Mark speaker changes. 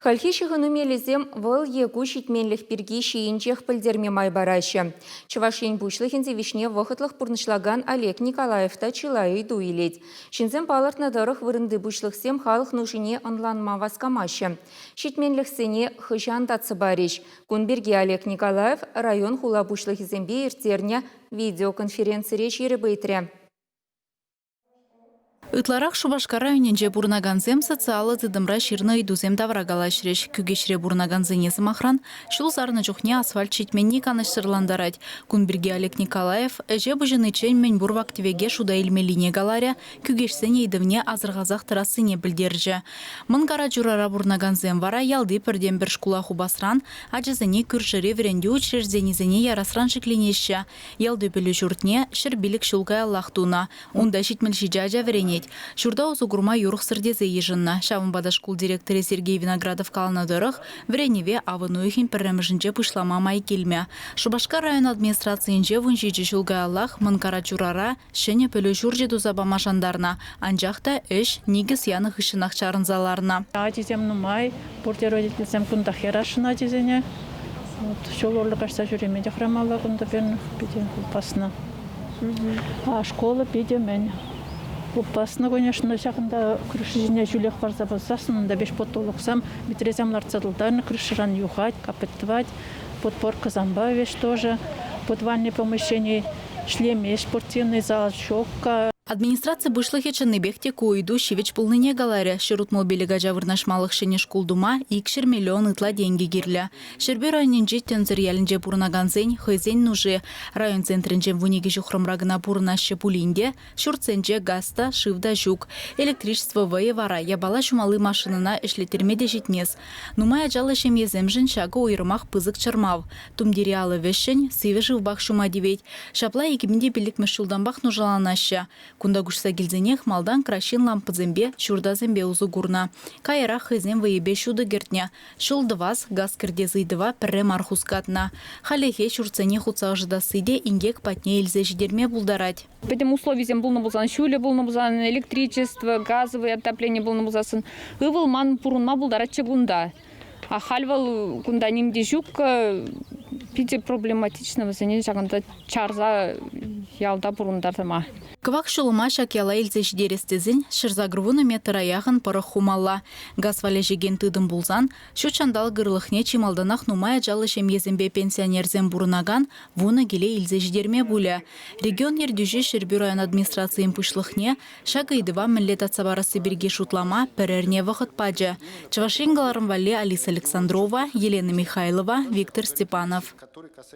Speaker 1: Кальхи шығынымелізем выл егу шитменлік бірге шейінчех пілдерме май барашы. Чывашен бұшлығынзе вишне вақытлық бұрнышлаган Олег Николаевта чилайы дуилет. Шинзем палыртна дырық вырынды бұшлықсем халық нұшыне онланма васкамашы. Шитменлік сене хыжан татсы бареш. Күн бірге Олег Николаев район хула бұшлығызембе ертеріне видеоконференция жері бейтірі.
Speaker 2: Ытларах Шубашкар районенже бурнаганзем социалы зыдымра ширны идузем даврагалашреш. Күгешре бурнаганзене махран, шул зарны жухне асфальт шитменни каныштырландарать. Күн бірге Олег Николаев, әже бұжыны чен мен бур вактивеге шуда илмелине галаря, күгешсене идывне азырғазақ трассыне білдерже. Мынгара журара бурнаганзем вара ялды пірден бір шкулаху басран, ажызыне күршіре вренде учрежденизене ярасран шекленеші. Ялды білі жұртне шырбилік шулгай аллахтуна. Онда шитмелші жажа врене. Шурда озугурма юрух сырдезе ежынна. Шавынбада школ директоры Сергей Виноградов калнадырых вреневе авынуихин пірремішінже пышлама май келме. Шубашкар район администрациянже вунжиджи шулгай аллах мынкара чурара шене пөлі журжи дузабама жандарна. Анжақта үш нигіз янық ішінақ чарынзаларына.
Speaker 3: Адизем нумай, портеродителсем кунда херашына адизене. Шол орлы қашса жүременде храмалла кунда бен биде упасына. А школа биде мен. Упасына, конечно, жақында күрішіне жүлек барза болсасын, онда 5 потолықсам, битреземлар цадылдарны күрішіран юхать, капеттывать, подпорка замбавиш тоже, подвальные помещения, шлемы, спортивный зал, щелка.
Speaker 2: Администрация бышлых еченный бехте куиду шивеч пулныне галаря. Шерутмол белега жавырнашмалық шене шкулдума икшер миллион ытла деньги гирля. Шербе районенже тензер ялінже пурнаганзень, хызень нужи. Район центренже вуниге жухромрагына пурнашы пулинде, шурценже гаста, шивда жук. Электричество воевара, ябала шумалы машинына эшлетермеде жетмес. Нумай ажалы шемеземжін шагы ойырмақ пызык чармав. Тумдериалы вешшен, сывежив бақ шума девет. Шапла екімінде білік мәшулданбақ нужаланашы. Кунда гушса гильзенех малдан кращин лампызембе, шурдазембе узугурна. Кайра хызем выебе шуды гертня. Шулдываз, газ кірдезыйдыва пірре мархускатна. Халехе шурцене хуца ожидасыйде ингек патне илзе жидерме булдарать.
Speaker 4: Этим условиям был набулзан шуле, был набулзан электричество, газовое отопление был набулзан. Ывыл ман пурунма булдарать чегунда. А хальвал кунда нимде жук пите проблематичного занятия, жаганда чарза ялда пурундартама.
Speaker 2: Квак шулыма шакяла илзе жидерестезін, шырзагрывуны метр аяғын пары хумалла. Газ валежеген тыдым булзан, шу чандал гырлыхне чималданақ нумай жалы шемезембе пенсионерзен бурынаган, вуны келе илзе жидерме буля. Регион ердюжи Шербе район администрациян пышлыхне, шагайдыва міллет атсабарасы бірге шутлама пірерне вақыт паджа. Чавашингаларым вале Алиса Александрова, Елена Михайлова, Виктор Степанов.